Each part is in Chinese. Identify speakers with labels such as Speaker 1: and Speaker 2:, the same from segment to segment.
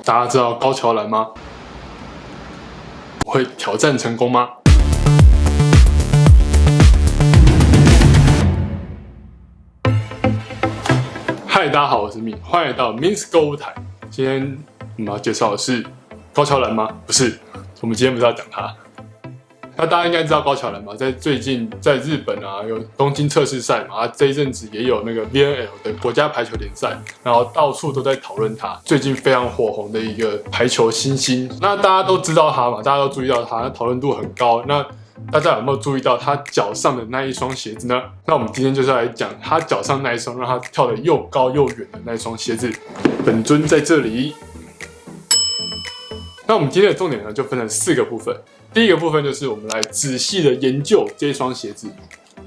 Speaker 1: 大家知道高桥蓝吗？我会挑战成功吗？嗨，大家好，我是Min，欢迎来到 Min's 购物台。今天我们要介绍的是高桥蓝吗？不是，我们今天不是要讲它。那大家应该知道高桥蓝吧？在最近在日本啊，有东京测试赛嘛，这一阵子也有那个 VNL 的国家排球联赛，然后到处都在讨论他，最近非常火红的一个排球新星。那大家都知道他嘛，大家都注意到他，讨论度很高。那大家有没有注意到他脚上的那一双鞋子呢？那我们今天就是来讲他脚上那一双让他跳得又高又远的那一双鞋子。本尊在这里。那我们今天的重点呢，就分成4个部分。第一个部分就是我们来仔细的研究这双鞋子，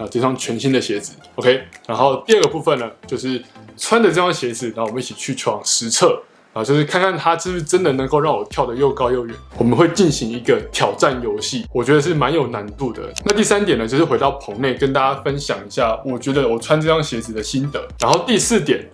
Speaker 1: 这双全新的鞋子 ，OK。然后第二个部分呢，就是穿着这双鞋子，然后我们一起去球场实测，就是看看它是不是真的能够让我跳得又高又远。我们会进行一个挑战游戏，我觉得是蛮有难度的。那第3点呢，就是回到棚内跟大家分享一下，我觉得我穿这双鞋子的心得。然后第4点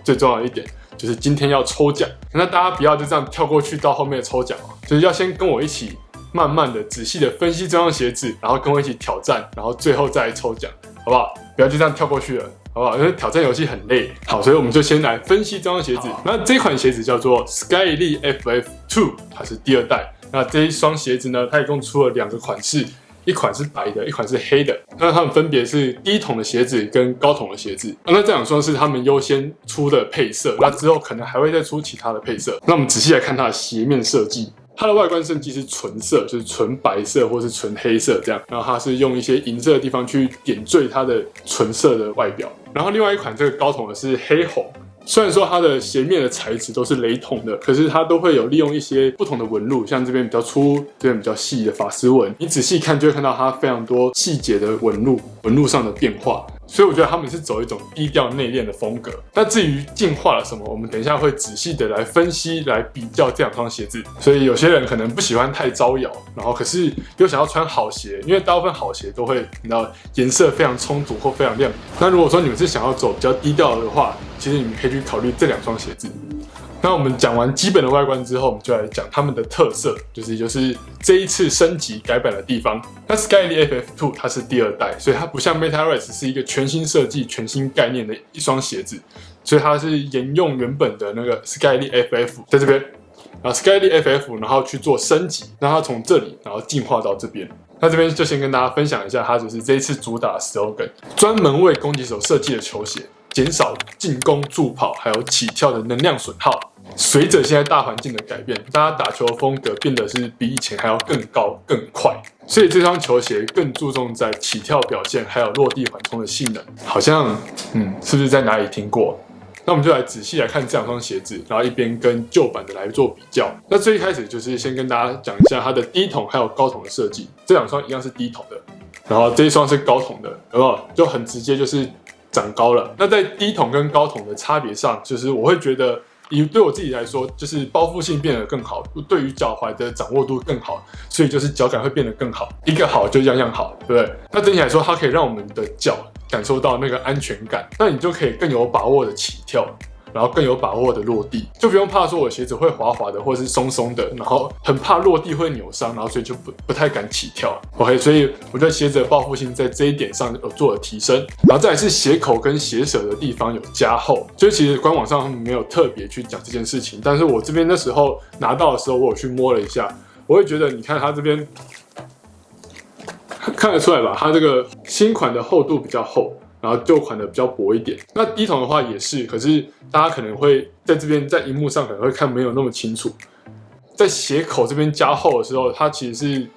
Speaker 1: 最重要的一点。就是今天要抽奖，那大家不要就这样跳过去到后面的抽奖，就是要先跟我一起慢慢的、仔细的分析这双鞋子，然后跟我一起挑战，然后最后再来抽奖，好不好？不要就这样跳过去了，好不好？因为挑战游戏很累。好，所以我们就先来分析这双鞋子。那这款鞋子叫做 Skylee FF2， 它是第2代。那这一双鞋子呢，它一共出了2个款式。一款是白的，一款是黑的。那它们分别是低筒的鞋子跟高筒的鞋子。那这2双是他们优先出的配色，那之后可能还会再出其他的配色。那我们仔细来看它的鞋面设计。它的外观设计是纯色，就是纯白色或是纯黑色这样。然后它是用一些银色的地方去点缀它的纯色的外表。然后另外一款这个高筒的是黑红。虽然说它的鞋面的材质都是雷同的，可是它都会有利用一些不同的纹路，像这边比较粗，这边比较细的发丝纹。你仔细看就会看到它非常多细节的纹路上的变化。所以我觉得他们是走一种低调内敛的风格。那至于进化了什么，我们等一下会仔细的来分析、来比较这2双鞋子。所以有些人可能不喜欢太招摇，然后可是又想要穿好鞋，因为大部分好鞋都会你知道颜色非常冲突或非常亮眼。那如果说你们是想要走比较低调的话，其实你们可以去考虑这2双鞋子。那我们讲完基本的外观之后，我们就来讲它们的特色，就是这一次升级改版的地方。那 Skylee FF2 它是第2代，所以它不像 Meta-Race 是一个全新设计、全新概念的一双鞋子，所以它是沿用原本的那个 Skylee FF 在这边，然后 Skylee FF 然后去做升级，让它从这里然后进化到这边。那这边就先跟大家分享一下，它就是这一次主打的 slogan， 专门为攻击手设计的球鞋。减少进攻、助跑还有起跳的能量损耗。随着现在大环境的改变，大家打球的风格变得是比以前还要更高、更快，所以这双球鞋更注重在起跳表现还有落地缓冲的性能。好像是不是在哪里听过？那我们就来仔细来看这2双鞋子，然后一边跟旧版的来做比较。那最一开始就是先跟大家讲一下它的低筒还有高筒的设计。这2双一样是低筒的，然后这一双是高筒的，有没有？就很直接，就是长高了。那在低筒跟高筒的差别上，就是我会觉得，对我自己来说，就是包覆性变得更好，对于脚踝的掌握度更好，所以就是脚感会变得更好。一个好就样样好，对不对？那整体来说，它可以让我们的脚感受到那个安全感，那你就可以更有把握的起跳。然后更有把握的落地，就不用怕说我鞋子会滑滑的，或者是松松的，然后很怕落地会扭伤，然后所以就不太敢起跳。OK， 所以我觉得鞋子的抱负性在这一点上有做了提升，然后再来是鞋口跟鞋舌的地方有加厚，所以其实官网上他们没有特别去讲这件事情，但是我这边那时候拿到的时候，我有去摸了一下，我会觉得你看它这边看得出来吧，它这个新款的厚度比较厚。然后旧款的比较薄一点，那低筒的话也是，可是大家可能会在这边在荧幕上可能会看没有那么清楚，在鞋口这边加厚的时候，它其实是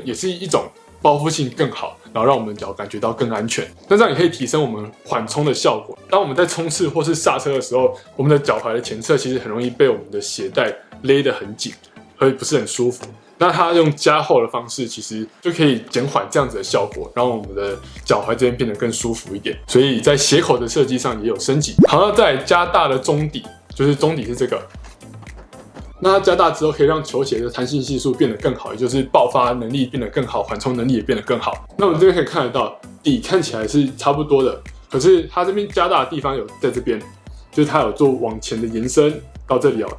Speaker 1: 也是一种包覆性更好，然后让我们脚感觉到更安全。那这样也可以提升我们缓冲的效果。当我们在冲刺或是刹车的时候，我们的脚踝的前侧其实很容易被我们的鞋带勒得很紧，会不是很舒服。那它用加厚的方式，其实就可以减缓这样子的效果，让我们的脚踝这边变得更舒服一点。所以在鞋口的设计上也有升级。好，那再来加大的中底，就是中底是这个。那它加大之后，可以让球鞋的弹性系数变得更好，也就是爆发能力变得更好，缓冲能力也变得更好。那我们这边可以看得到，底看起来是差不多的，可是它这边加大的地方有在这边，就是它有做往前的延伸到这里哦。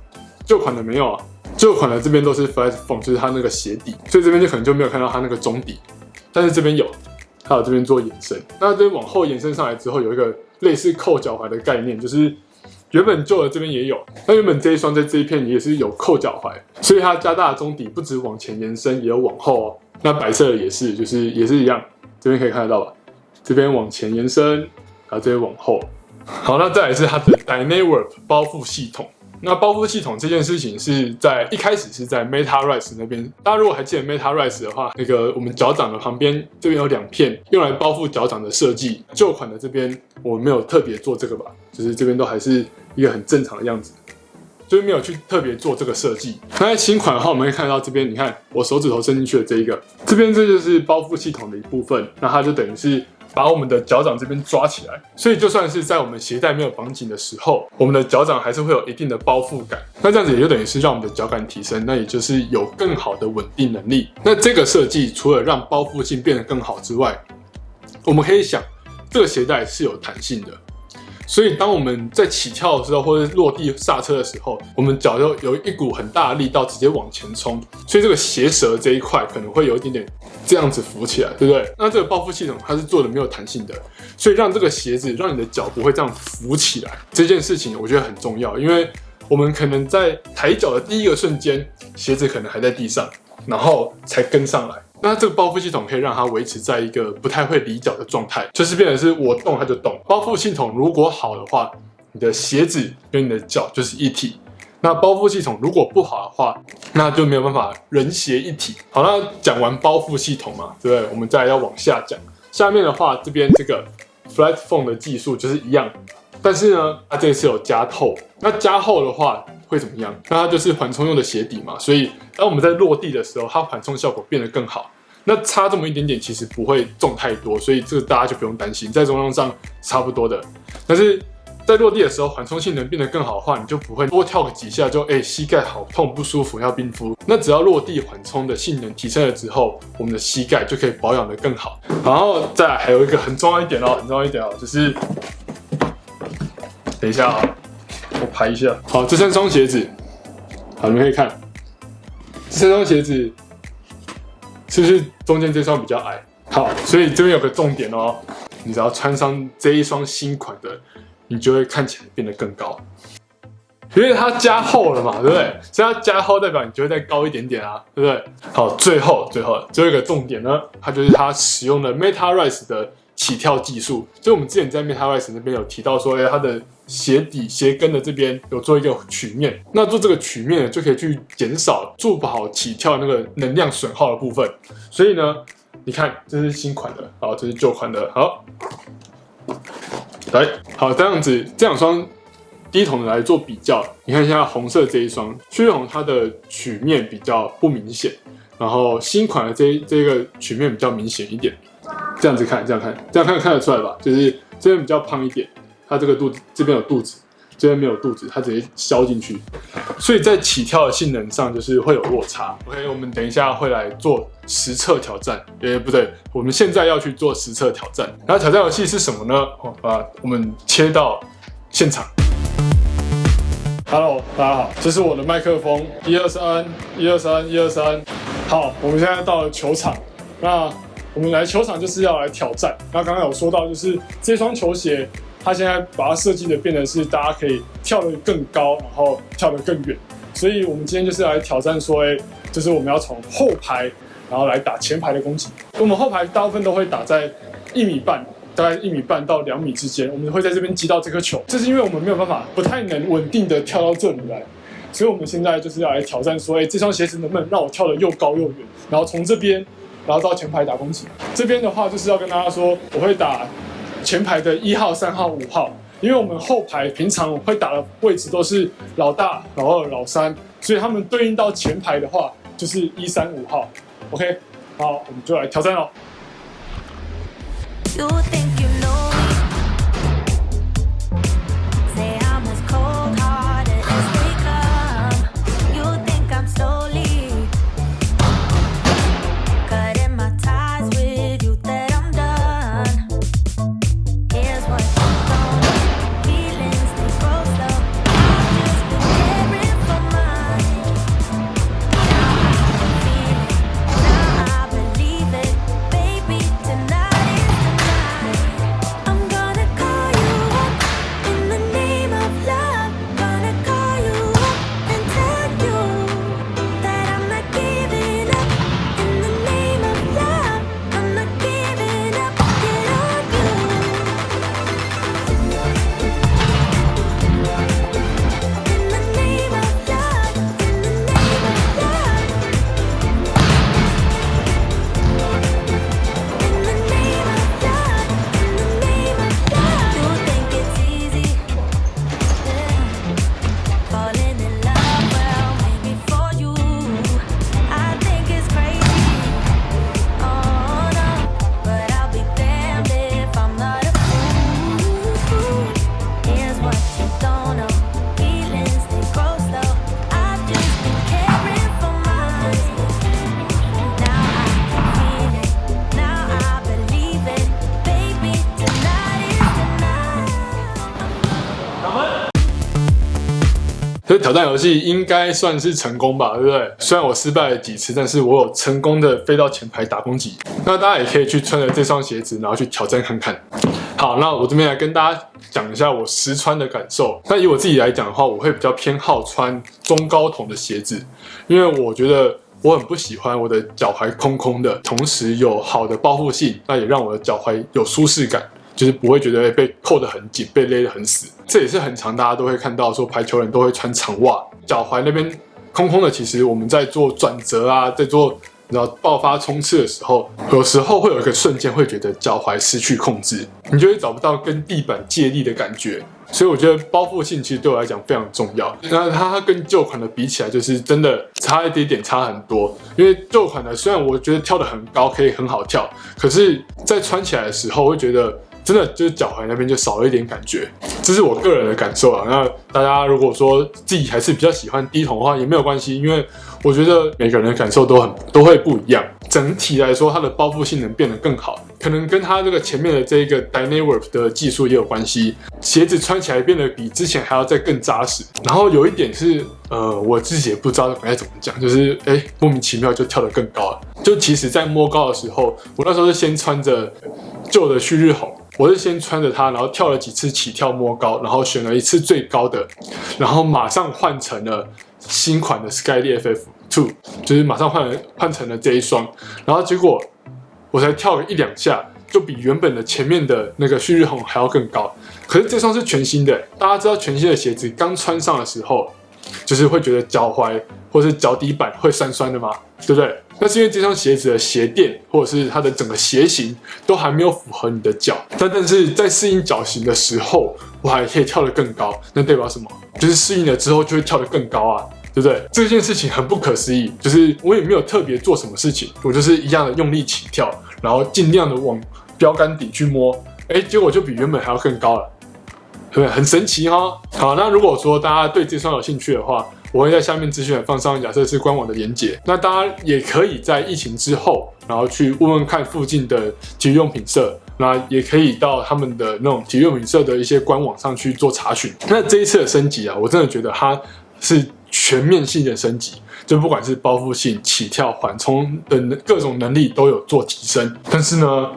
Speaker 1: 旧款的没有啊，旧款的这边都是 flat foam， 就是它那个鞋底，所以这边就可能就没有看到它那个中底，但是这边有，还有这边做延伸。那这边往后延伸上来之后，有一个类似扣脚踝的概念，就是原本旧的这边也有，那原本这一双在这一片也是有扣脚踝，所以它加大的中底不止往前延伸，也有往后哦。那白色的也是，就是也是一样，这边可以看得到吧？这边往前延伸，然后这边往后。好，那再来是它的 Dynamic 包覆系统。那包覆系统这件事情是在一开始是在 MetaRise 那边，大家如果还记得 MetaRise 的话，那个我们脚掌的旁边这边有2片用来包覆脚掌的设计。旧款的这边我没有特别做这个吧，就是这边都还是一个很正常的样子，就是没有去特别做这个设计。那在新款的话，我们会看到这边，你看我手指头伸进去的这一个，这边这就是包覆系统的一部分，那它就等于是把我们的脚掌这边抓起来，所以就算是在我们鞋带没有绑紧的时候，我们的脚掌还是会有一定的包覆感。那这样子也就等于是让我们的脚感提升，那也就是有更好的稳定能力。那这个设计除了让包覆性变得更好之外，我们可以想，这个鞋带是有弹性的。所以，当我们在起跳的时候，或者落地刹车的时候，我们脚就有一股很大的力道直接往前冲，所以这个鞋舌这一块可能会有一点点这样子浮起来，对不对？那这个包覆系统它是做的没有弹性的，所以让这个鞋子让你的脚不会这样浮起来，这件事情我觉得很重要，因为我们可能在抬脚的第一个瞬间，鞋子可能还在地上，然后才跟上来。那这个包覆系统可以让它维持在一个不太会离脚的状态，就是变成是我动它就动。包覆系统如果好的话，你的鞋子跟你的脚就是一体。那包覆系统如果不好的话，那就没有办法人鞋一体。好，那讲完包覆系统嘛，对不对？我们再来要往下讲。下面的话，这边这个 flat foam 的技术就是一样，但是呢，它这次有加厚。那加厚的话会怎么样？那它就是缓冲用的鞋底嘛，所以当我们在落地的时候，它缓冲效果变得更好。那差这么一点点，其实不会重太多，所以这个大家就不用担心，在重量上差不多的。但是在落地的时候，缓冲性能变得更好的话，你就不会多跳个几下就膝盖好痛不舒服要冰敷。那只要落地缓冲的性能提升了之后，我们的膝盖就可以保养得更好。然后再来还有一个很重要一点哦，就是等一下啊，我排一下。好，这3双鞋子，好，你们可以看，这3双鞋子是不是中间这双比较矮？好，所以这边有个重点哦，你只要穿上这一双新款的，你就会看起来变得更高，因为它加厚了嘛，对不对？所以它加厚代表你就会再高一点点啊，对不对？好，最后一个重点呢，它就是它使用的 MetaRise 的起跳技术。就我们之前在 MetaRise 那边有提到说，它的鞋底、鞋跟的这边有做一个曲面，那做这个曲面就可以去减少做不好起跳那个能量损耗的部分。所以呢，你看这是新款的，好，这是旧款的，好，来，好，这样子这2双低筒的来做比较，你看现在红色这一双，血红它的曲面比较不明显，然后新款的这个曲面比较明显一点。这样子看，这样看得出来吧？就是这边比较胖一点，它这个肚子这边有肚子，这边没有肚子，它直接削进去，所以在起跳的性能上就是会有落差。OK， 我们等一下会来做实测挑战，不对，我们现在要去做实测挑战。然后挑战游戏是什么呢？我们切到现场。Hello， 大家好，这是我的麦克风，123。好，我们现在到了球场，那我们来球场就是要来挑战。那刚刚有说到，就是这双球鞋，它现在把它设计的变得是大家可以跳得更高，然后跳得更远。所以我们今天就是来挑战说，就是我们要从后排，然后来打前排的攻击。我们后排大部分都会打在1米半。大概1米半到2米之间，我们会在这边击到这颗球。这是因为我们没有办法，不太能稳定的跳到这里来，所以我们现在就是要来挑战说，这双鞋子能不能让我跳得又高又远，然后从这边，然后到前排打攻击。这边的话就是要跟大家说，我会打前排的1号、3号、5号，因为我们后排平常会打的位置都是老大、老2、老3，所以他们对应到前排的话就是1、3、5号。OK， 好，我们就来挑战咯。You think you know me? Say I'm as cold-hearted as they come. You think I'm slowly cutting my ties with you that I'm done. Here's what you don't know. Feelings they grow slow. I've just been caring for mine. 这挑战游戏应该算是成功吧，对不对？虽然我失败了几次，但是我有成功的飞到前排打攻击。那大家也可以去穿着这双鞋子，然后去挑战看看。好，那我这边来跟大家讲一下我实穿的感受。那以我自己来讲的话，我会比较偏好穿中高筒的鞋子，因为我觉得我很不喜欢我的脚踝空空的，同时有好的包覆性，那也让我的脚踝有舒适感，就是不会觉得被扣得很紧，被勒得很死。这也是很常大家都会看到说排球人都会穿长袜，脚踝那边空空的。其实我们在做转折啊，在做爆发冲刺的时候，有时候会有一个瞬间会觉得脚踝失去控制，你就会找不到跟地板借力的感觉。所以我觉得包覆性其实对我来讲非常重要。那它跟旧款的比起来，就是真的差一点点，差很多。因为旧款的虽然我觉得跳得很高，可以很好跳，可是在穿起来的时候，会觉得真的就是脚踝那边就少了一点感觉。这是我个人的感受啊。那大家如果说自己还是比较喜欢低筒的话，也没有关系，因为我觉得每个人的感受都会不一样。整体来说，它的包覆性能变得更好，可能跟它这个前面的这个 Dynamic 的技术也有关系。鞋子穿起来变得比之前还要再更扎实。然后有一点是，我自己也不知道该怎么讲，就是莫名其妙就跳得更高了。就其实，在摸高的时候，我那时候是先穿着旧的旭日红。我是先穿着它，然后跳了几次起跳摸高，然后选了一次最高的，然后马上换成了新款的 Skyly FF2， 就是马上换成了这一双，然后结果我才跳了1-2下，就比原本的前面的那个旭日红还要更高。可是这双是全新的，大家知道全新的鞋子刚穿上的时候，就是会觉得脚踝或是脚底板会酸酸的吗？对不对？那是因为这双鞋子的鞋垫或者是它的整个鞋型都还没有符合你的脚，但是在适应脚型的时候，我还可以跳得更高。那代表什么？就是适应了之后就会跳得更高啊，对不对？这件事情很不可思议，就是我也没有特别做什么事情，我就是一样的用力起跳，然后尽量的往标杆底去摸，结果就比原本还要更高了，对不对？很神奇哈。好，那如果说大家对这双有兴趣的话，我会在下面资讯栏放上亚瑟士官网的连结。那大家也可以在疫情之后，然后去问问看附近的体育用品社，那也可以到他们的那种体育用品社的一些官网上去做查询。那这一次的升级啊，我真的觉得它是全面性的升级，就不管是包覆性、起跳、缓冲的各种能力都有做提升。但是呢，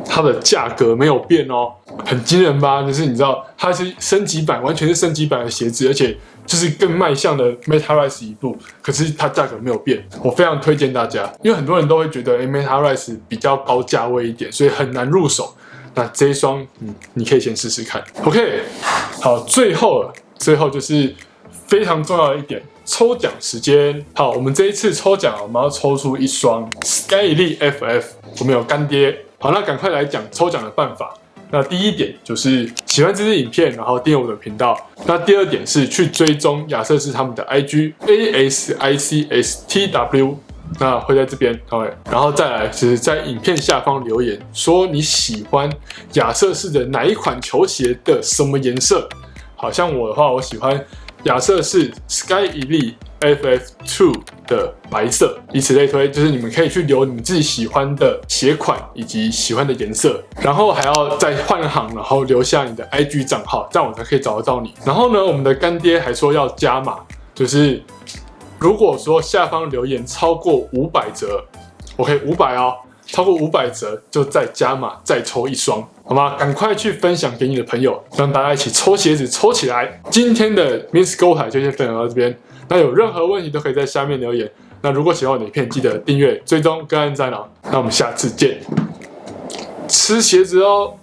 Speaker 1: 它的价格没有变哦，很惊人吧？就是你知道，它是升级版，完全是升级版的鞋子，而且就是更迈向了 Meta-Rise 一步，可是它价格没有变。我非常推荐大家，因为很多人都会觉得Meta-Rise 比较高价位一点，所以很难入手。那这一双，你可以先试试看。OK， 好，最后就是非常重要的一点，抽奖时间。好，我们这一次抽奖，我们要抽出一双 Skyly FF， 我们有干爹。好，那赶快来讲抽奖的办法。那第一点就是喜欢这支影片，然后订阅我的频道。那第二点是去追踪亚瑟士他们的 IG ASICSTW， 那会在这边。然后再来是在影片下方留言，说你喜欢亚瑟士的哪一款球鞋的什么颜色。好像我的话，我喜欢亚瑟士 Sky Elite FF2 的白色，以此类推，就是你们可以去留你们自己喜欢的鞋款以及喜欢的颜色，然后还要再换行，然后留下你的 IG 账号，这样我才可以找得到你。然后呢，我们的干爹还说要加码，就是如果说下方留言超过500折 ，OK 500哦，超过500折就再加码再抽一双。好吗？赶快去分享给你的朋友，让大家一起抽鞋子抽起来。今天的 Miss Go 台就先分享到这边。那有任何问题都可以在下面留言。那如果喜欢我的影片，记得订阅、追踪跟按赞哦。那我们下次见，吃鞋子哦。